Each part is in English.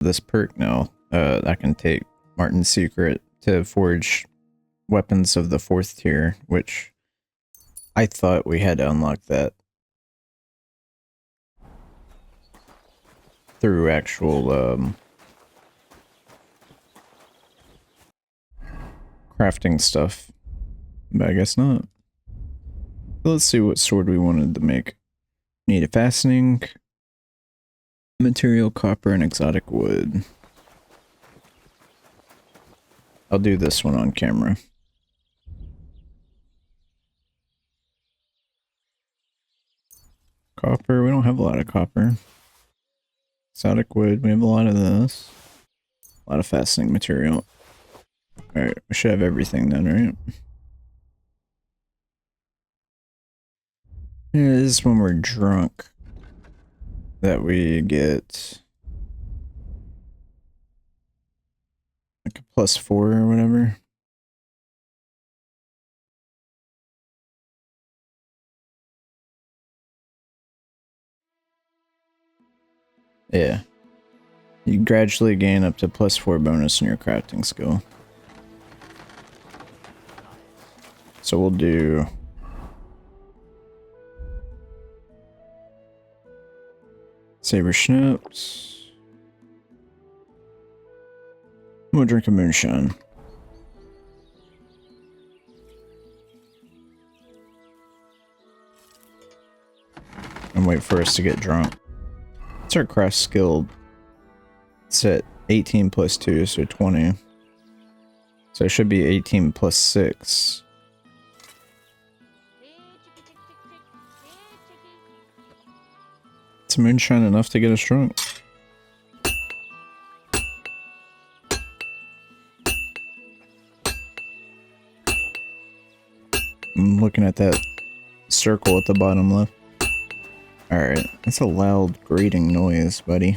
this perk now. I can take Martin's Secret to forge weapons of the 4th tier, which I thought we had to unlock that through actual crafting stuff, but I guess not. Let's see what sword we wanted to make. Need a fastening, material, copper, and exotic wood. I'll do this one on camera. Copper, we don't have a lot of copper. Exotic wood, we have a lot of this. A lot of fastening material. Alright, we should have everything then, right? Yeah, this is when we're drunk that we get like a +4 or whatever. Yeah. You gradually gain up to +4 bonus in your crafting skill. So we'll do saber schnapps. We'll drink a moonshine. And wait for us to get drunk. What's our craft skill? It's at 18 plus 2, so 20. So it should be 18 plus 6. It's moonshine enough to get us drunk. I'm looking at that circle at the bottom left. Alright, that's a loud grating noise, buddy.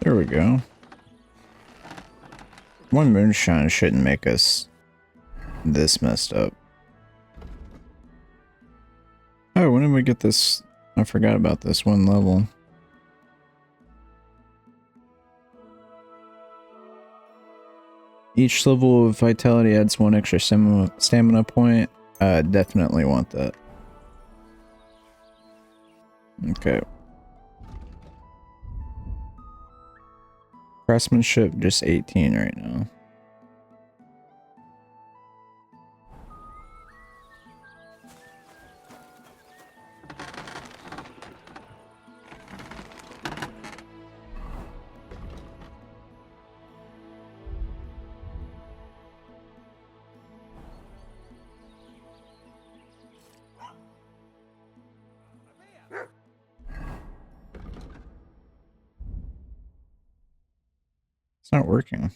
There we go. One moonshine shouldn't make us this messed up. Oh, when did we get this? I forgot about this one level. Each level of vitality adds 1 extra stamina point. Definitely want that. Okay. Craftsmanship, just 18 right now. It's not working.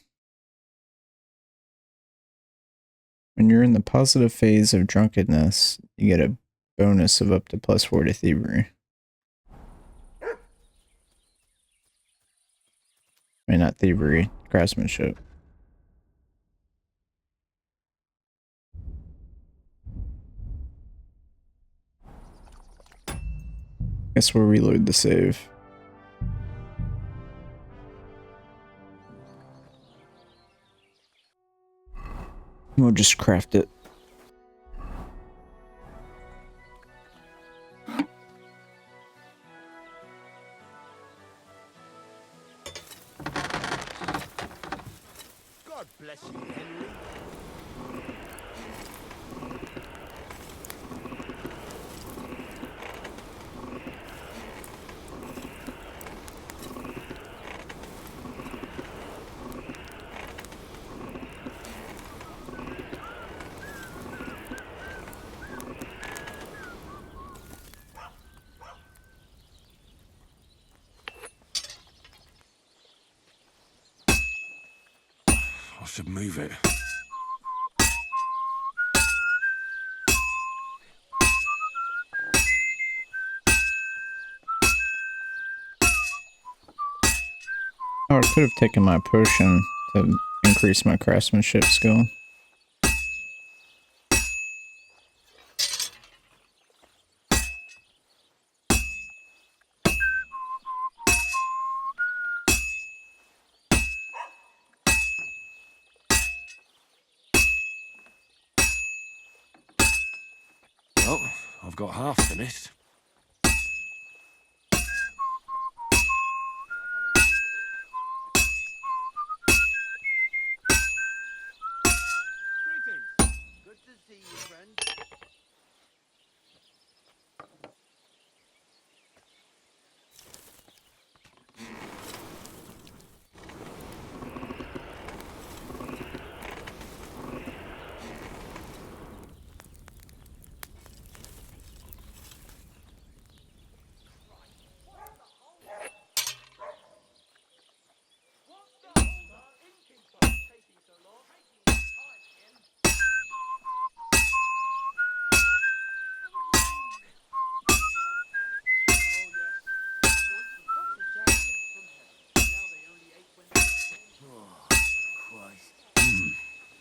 When you're in the positive phase of drunkenness, you get a bonus of up to +4 to thievery. I mean, not thievery, craftsmanship. Guess we'll reload the save. We'll just craft it. God bless you, Henry. I should move it. Oh, I could have taken my potion to increase my craftsmanship skill. Well, I've got half finished. Good to see you, friend.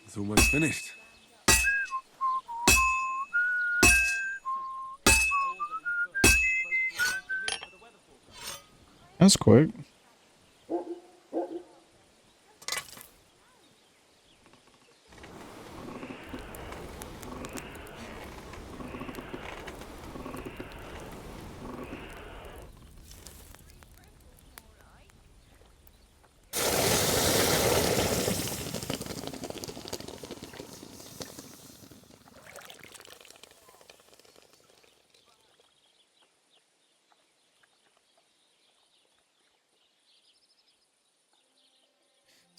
It's almost finished. That's quick.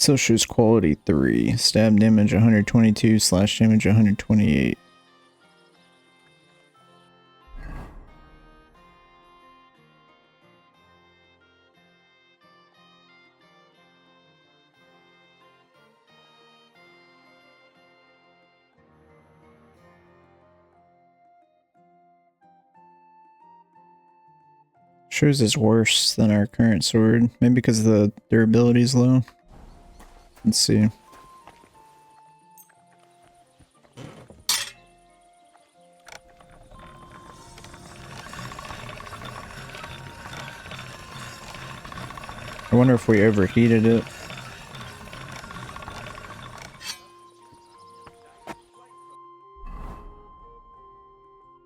Still shows quality 3. Stab damage 122, slash damage 128. Shows is worse than our current sword. Maybe because the durability is low. Let's see. I wonder if we overheated it.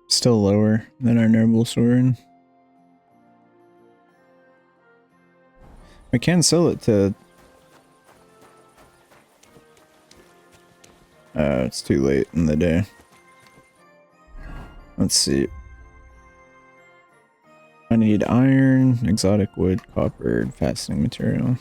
Still lower than our noble sword. We can sell it to... it's too late in the day. Let's see. I need iron, exotic wood, copper, and fastening material.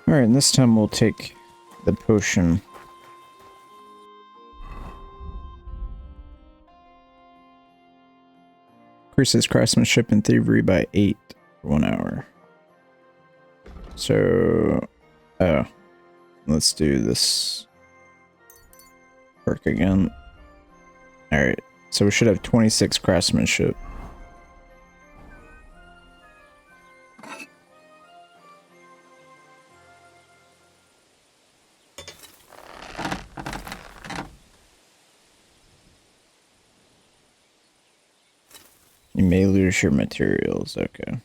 Alright, and this time we'll take the potion. Increases craftsmanship and thievery by 8 for 1 hour. So, let's do this perk again. Alright, so we should have 26 craftsmanship. You may lose your materials, okay.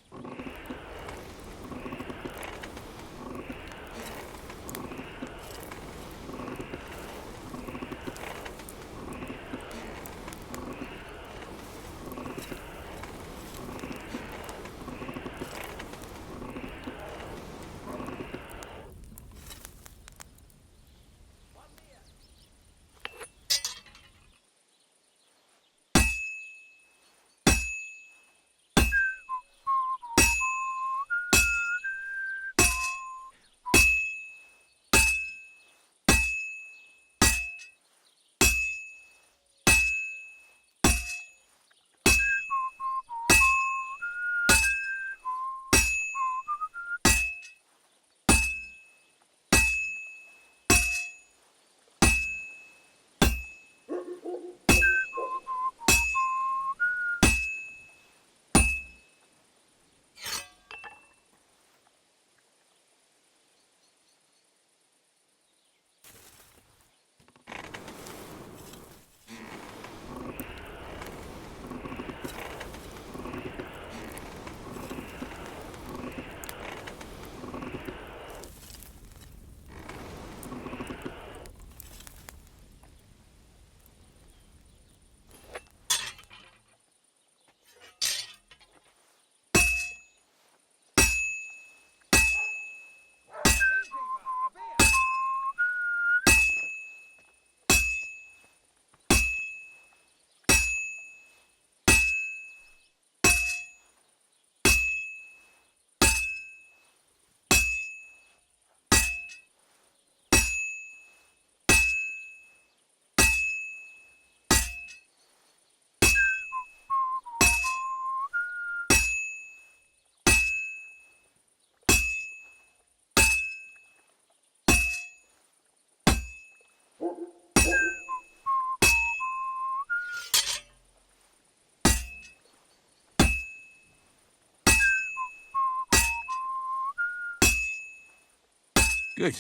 Good.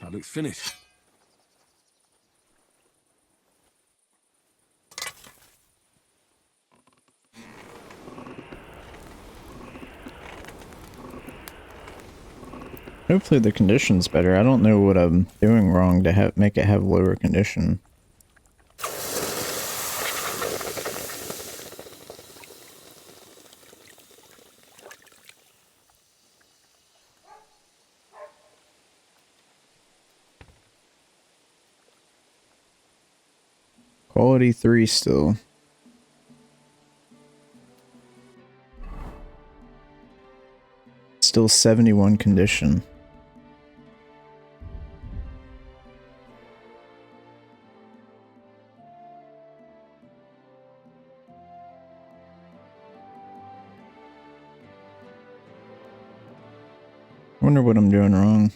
That looks finished. Hopefully the condition's better. I don't know what I'm doing wrong to make it have lower condition. Quality 3 still. Still 71 condition. Wonder what I'm doing wrong.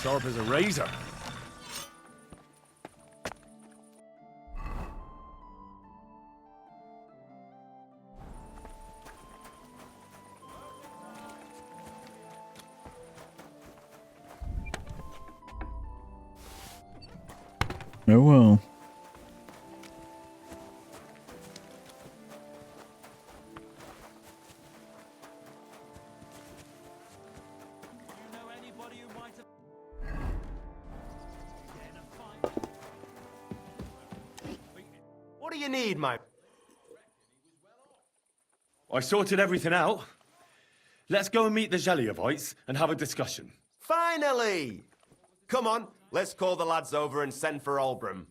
Sharp as a razor. Oh well. What do you need, my... I sorted everything out. Let's go and meet the Zeliovites and have a discussion. Finally! Come on, let's call the lads over and send for Olbram.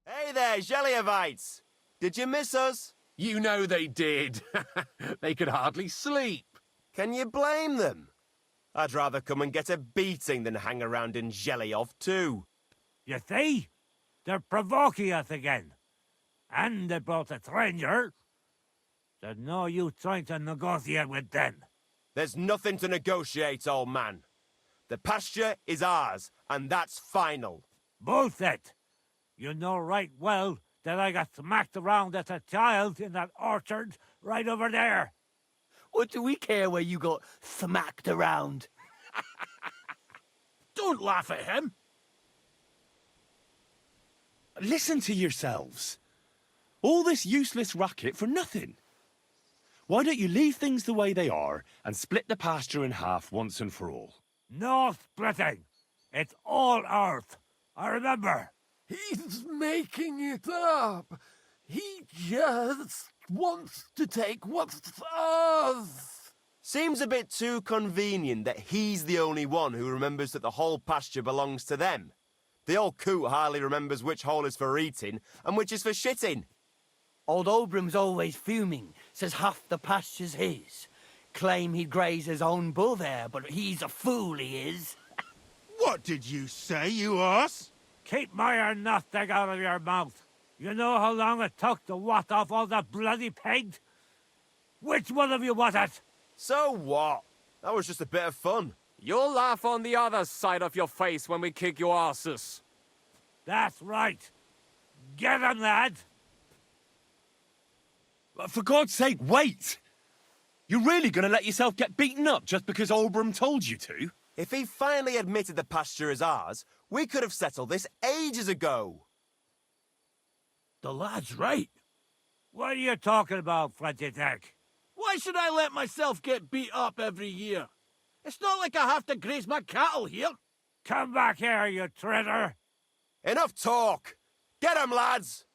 Hey there, Zeliovites! Did you miss us? You know they did. They could hardly sleep. Can you blame them? I'd rather come and get a beating than hang around in Zhelyov too. You see? They're provoking us again. And they brought a stranger. There's no use trying to negotiate with them. There's nothing to negotiate, old man. The pasture is ours, and that's final. Bullshit! You know right well that I got smacked around as a child in that orchard right over there. What do we care where you got smacked around? Don't laugh at him. Listen to yourselves. All this useless racket for nothing. Why don't you leave things the way they are and split the pasture in half once and for all? No splitting. It's all earth. I remember. He's making it up. He just wants to take what's ours. Seems a bit too convenient that he's the only one who remembers that the whole pasture belongs to them. The old coot hardly remembers which hole is for eating and which is for shitting. Old Obram's always fuming, says half the pasture's his. Claim he'd graze his own bull there, but he's a fool, he is. What did you say, you ass? Keep my nothing out of your mouth. You know how long it took to wash off all that bloody pigs? Which one of you was it? So what? That was just a bit of fun. You'll laugh on the other side of your face when we kick your asses. That's right. Get him, lad. For God's sake, wait! You're really gonna let yourself get beaten up just because Olbram told you to? If he finally admitted the pasture is ours, we could have settled this ages ago. The lad's right. What are you talking about, Flinty Dick? Why should I let myself get beat up every year? It's not like I have to graze my cattle here. Come back here, you traitor. Enough talk! Get him, lads!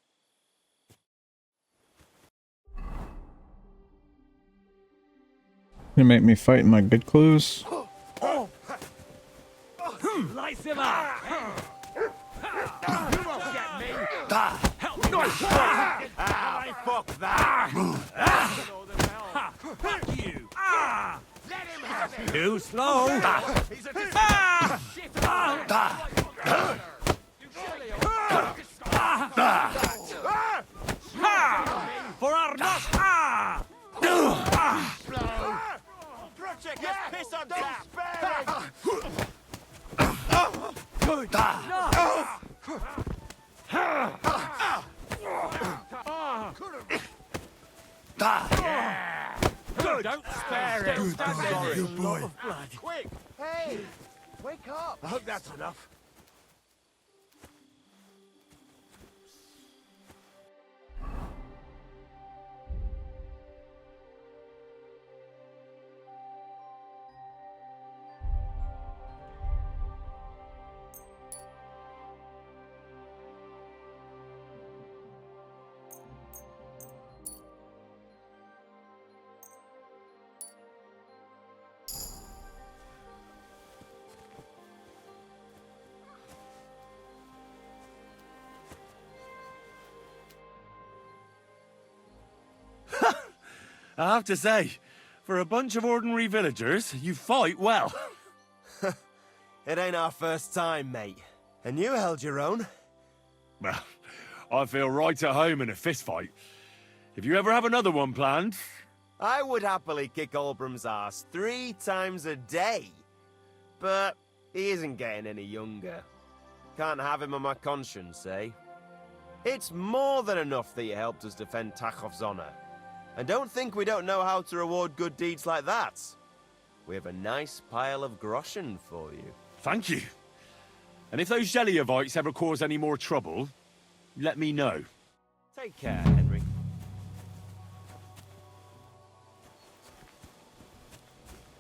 You make me fight in my good clothes? Slice him up. You won't get me! Fuck that! Fuck you. Let him have it! Too slow. He's a shit! For our nut. Don't spare him. Good boy. Quick! Hey! Wake up! I hope that's enough. I have to say, for a bunch of ordinary villagers, you fight well. It ain't our first time, mate. And you held your own. Well, I feel right at home in a fistfight. If you ever have another one planned... I would happily kick Olbram's ass 3 times a day. But he isn't getting any younger. Can't have him on my conscience, eh? It's more than enough that you helped us defend Tachov's honor. And don't think we don't know how to reward good deeds like that. We have a nice pile of groschen for you. Thank you. And if those Jelliavites ever cause any more trouble, let me know. Take care, Henry.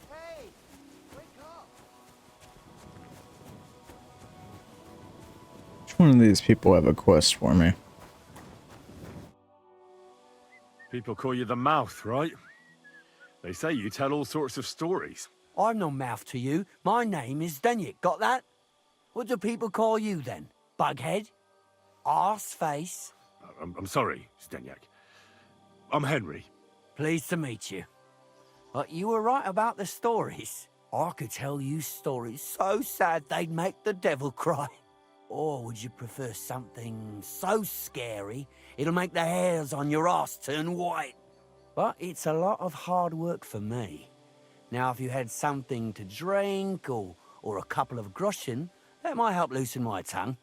Hey! Wake up! Which one of these people have a quest for me? People call you the Mouth, right? They say you tell all sorts of stories. I'm no mouth to you. My name is Denyek. Got that? What do people call you then? Bughead? Arseface? I'm sorry, Stenyak. I'm Henry. Pleased to meet you. But you were right about the stories. I could tell you stories so sad they'd make the devil cry. Or would you prefer something so scary it'll make the hairs on your ass turn white? But it's a lot of hard work for me. Now, if you had something to drink or a couple of groschen, that might help loosen my tongue.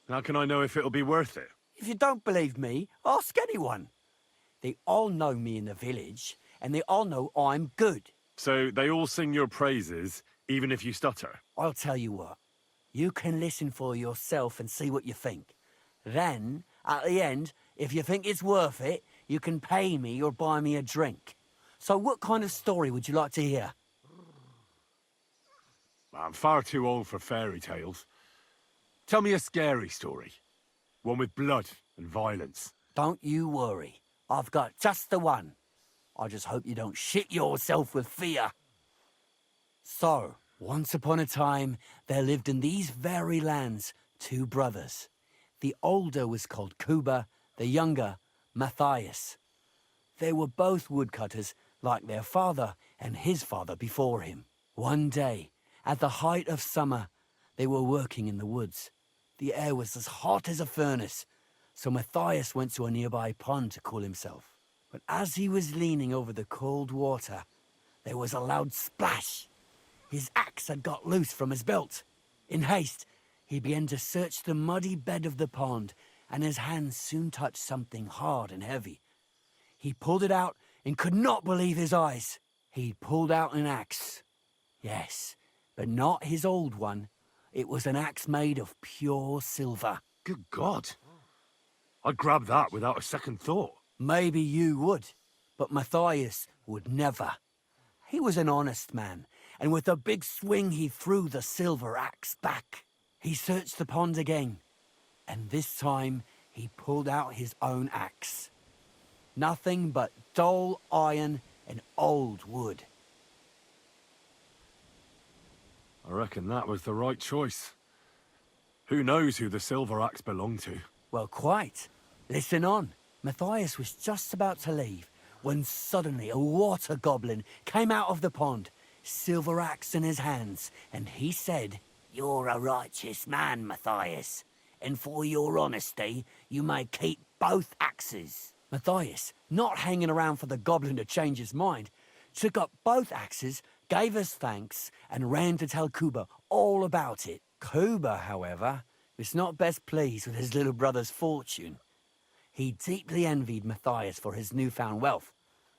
How can I know if it'll be worth it? If you don't believe me, ask anyone. They all know me in the village, and they all know I'm good. So they all sing your praises, even if you stutter? I'll tell you what. You can listen for yourself and see what you think. Then, at the end, if you think it's worth it, you can pay me or buy me a drink. So what kind of story would you like to hear? I'm far too old for fairy tales. Tell me a scary story. One with blood and violence. Don't you worry. I've got just the one. I just hope you don't shit yourself with fear. So, once upon a time, there lived in these very lands 2 brothers. The older was called Kuba, the younger, Matthias. They were both woodcutters, like their father and his father before him. One day, at the height of summer, they were working in the woods. The air was as hot as a furnace, so Matthias went to a nearby pond to cool himself. But as he was leaning over the cold water, there was a loud splash. His axe had got loose from his belt. In haste, he began to search the muddy bed of the pond, and his hands soon touched something hard and heavy. He pulled it out and could not believe his eyes. He'd pulled out an axe. Yes, but not his old one. It was an axe made of pure silver. Good God. I'd grab that without a second thought. Maybe you would, but Matthias would never. He was an honest man, and with a big swing he threw the silver axe back. He searched the pond again, and this time he pulled out his own axe. Nothing but dull iron and old wood. I reckon that was the right choice. Who knows who the silver axe belonged to? Well, quite. Listen on. Matthias was just about to leave when suddenly a water goblin came out of the pond, silver axe in his hands, and he said, "You're a righteous man, Matthias, and for your honesty, you may keep both axes." Matthias, not hanging around for the goblin to change his mind, took up both axes, gave us thanks, and ran to tell Kuba all about it. Kuba, however, was not best pleased with his little brother's fortune. He deeply envied Matthias for his newfound wealth,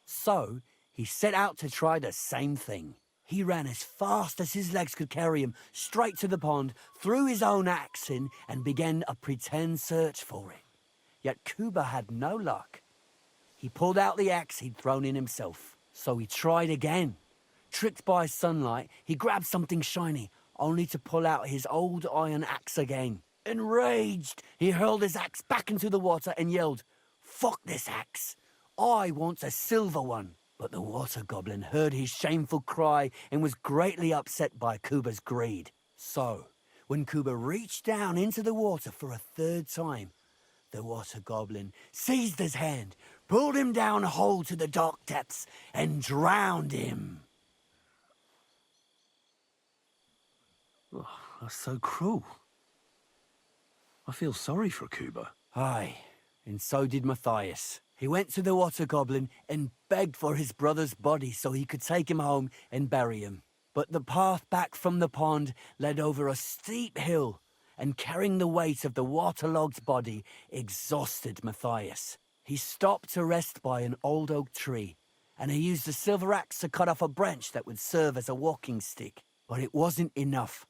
so he set out to try the same thing. He ran as fast as his legs could carry him straight to the pond, threw his own axe in, and began a pretend search for it. Yet Kuba had no luck. He pulled out the axe he'd thrown in himself, so he tried again. Tricked by sunlight, he grabbed something shiny, only to pull out his old iron axe again. Enraged, he hurled his axe back into the water and yelled, "Fuck this axe! I want a silver one!" But the water goblin heard his shameful cry and was greatly upset by Kuba's greed. So, when Kuba reached down into the water for a third time, the water goblin seized his hand, pulled him down a hole to the dark depths, and drowned him. Oh, that's so cruel. I feel sorry for Kuba. Aye, and so did Matthias. He went to the water goblin and begged for his brother's body so he could take him home and bury him. But the path back from the pond led over a steep hill, and carrying the weight of the waterlogged body exhausted Matthias. He stopped to rest by an old oak tree, and he used a silver axe to cut off a branch that would serve as a walking stick. But it wasn't enough.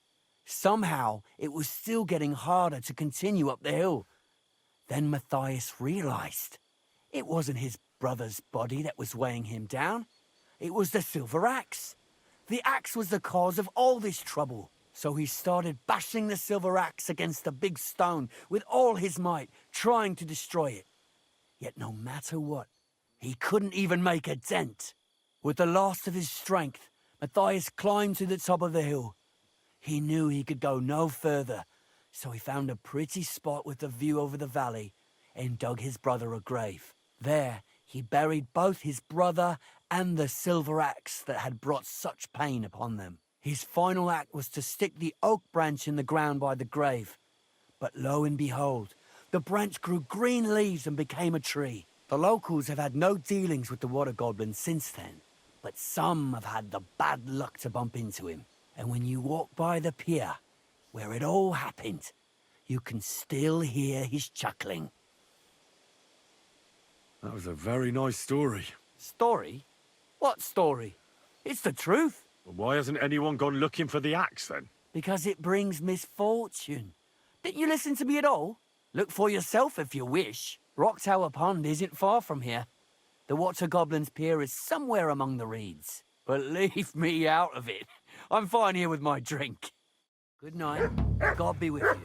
Somehow, it was still getting harder to continue up the hill. Then Matthias realized it wasn't his brother's body that was weighing him down. It was the silver axe. The axe was the cause of all this trouble. So he started bashing the silver axe against the big stone with all his might, trying to destroy it. Yet no matter what, he couldn't even make a dent. With the last of his strength, Matthias climbed to the top of the hill. He knew he could go no further, so he found a pretty spot with a view over the valley and dug his brother a grave. There, he buried both his brother and the silver axe that had brought such pain upon them. His final act was to stick the oak branch in the ground by the grave. But lo and behold, the branch grew green leaves and became a tree. The locals have had no dealings with the water goblin since then, but some have had the bad luck to bump into him. And when you walk by the pier, where it all happened, you can still hear his chuckling. That was a very nice story. Story? What story? It's the truth. Well, why hasn't anyone gone looking for the axe then? Because it brings misfortune. Didn't you listen to me at all? Look for yourself if you wish. Rock Tower Pond isn't far from here. The Water Goblin's pier is somewhere among the reeds. But leave me out of it. I'm fine here with my drink. Good night. God be with you.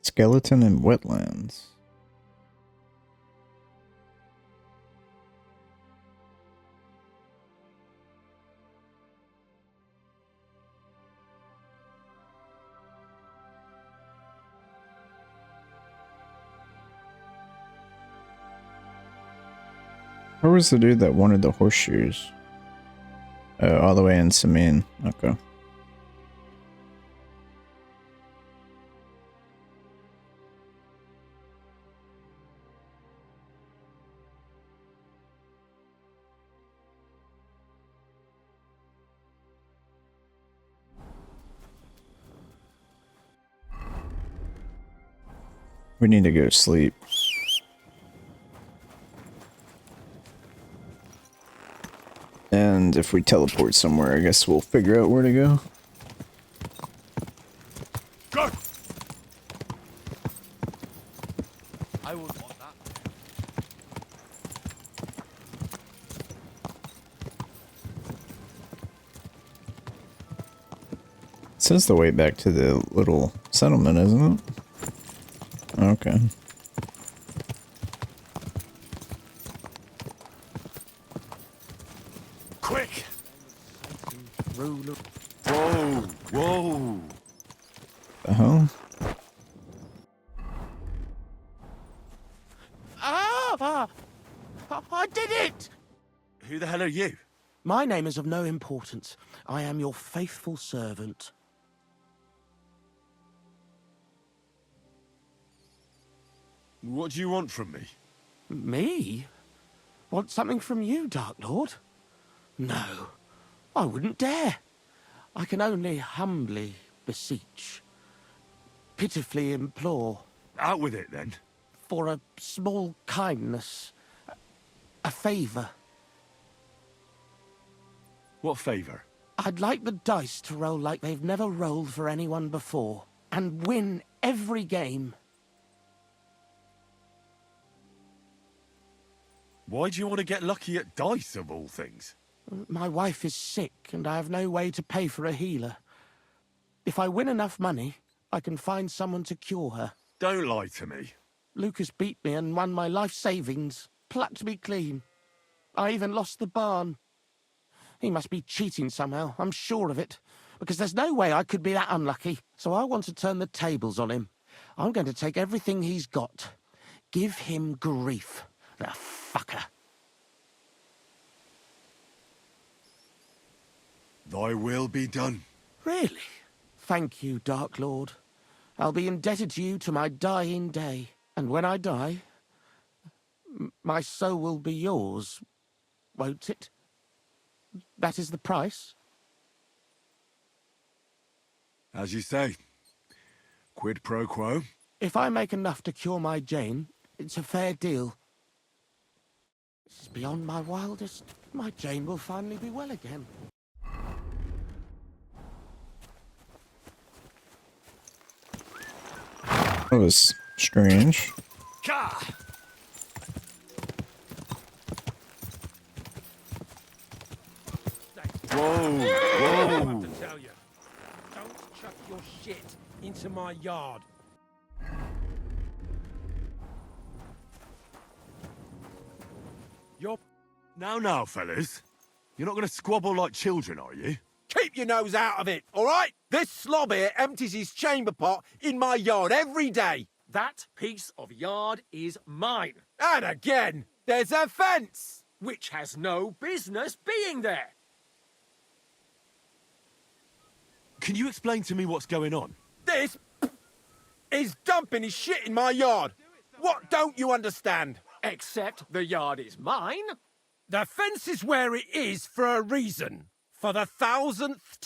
Skeleton in wetlands. Where was the dude that wanted the horseshoes? All the way in Samin. Okay. We need to go to sleep. And if we teleport somewhere, I guess we'll figure out where to go. Go! I would want that. It says the way back to the little settlement, isn't it? Okay. Quick! Whoa, whoa. The hell? Ah! I did it! Who the hell are you? My name is of no importance. I am your faithful servant. What do you want from me? Me? Want something from you, Dark Lord? No, I wouldn't dare. I can only humbly beseech, pitifully implore. Out with it, then. For a small kindness, a favour. What favour? I'd like the dice to roll like they've never rolled for anyone before, and win every game. Why do you want to get lucky at dice, of all things? My wife is sick, and I have no way to pay for a healer. If I win enough money, I can find someone to cure her. Don't lie to me. Lucas beat me and won my life savings, plucked me clean. I even lost the barn. He must be cheating somehow, I'm sure of it, because there's no way I could be that unlucky. So I want to turn the tables on him. I'm going to take everything he's got. Give him grief, the fucker. Thy will be done. Really? Thank you, Dark Lord. I'll be indebted to you to my dying day. And when I die, my soul will be yours, won't it? That is the price? As you say. Quid pro quo? If I make enough to cure my Jane, it's a fair deal. This is beyond my wildest. My Jane will finally be well again. That was strange. Gah! Whoa, whoa. To tell you, don't chuck your shit into my yard. You're... Now, fellas. You're not going to squabble like children, are you? Keep your nose out of it, all right? This slob here empties his chamber pot in my yard every day. That piece of yard is mine, And again, there's a fence. which has no business being there. Can you explain to me what's going on? This is dumping his shit in my yard. What don't you understand? Except the yard is mine. The fence is where it is for a reason. For the 1000th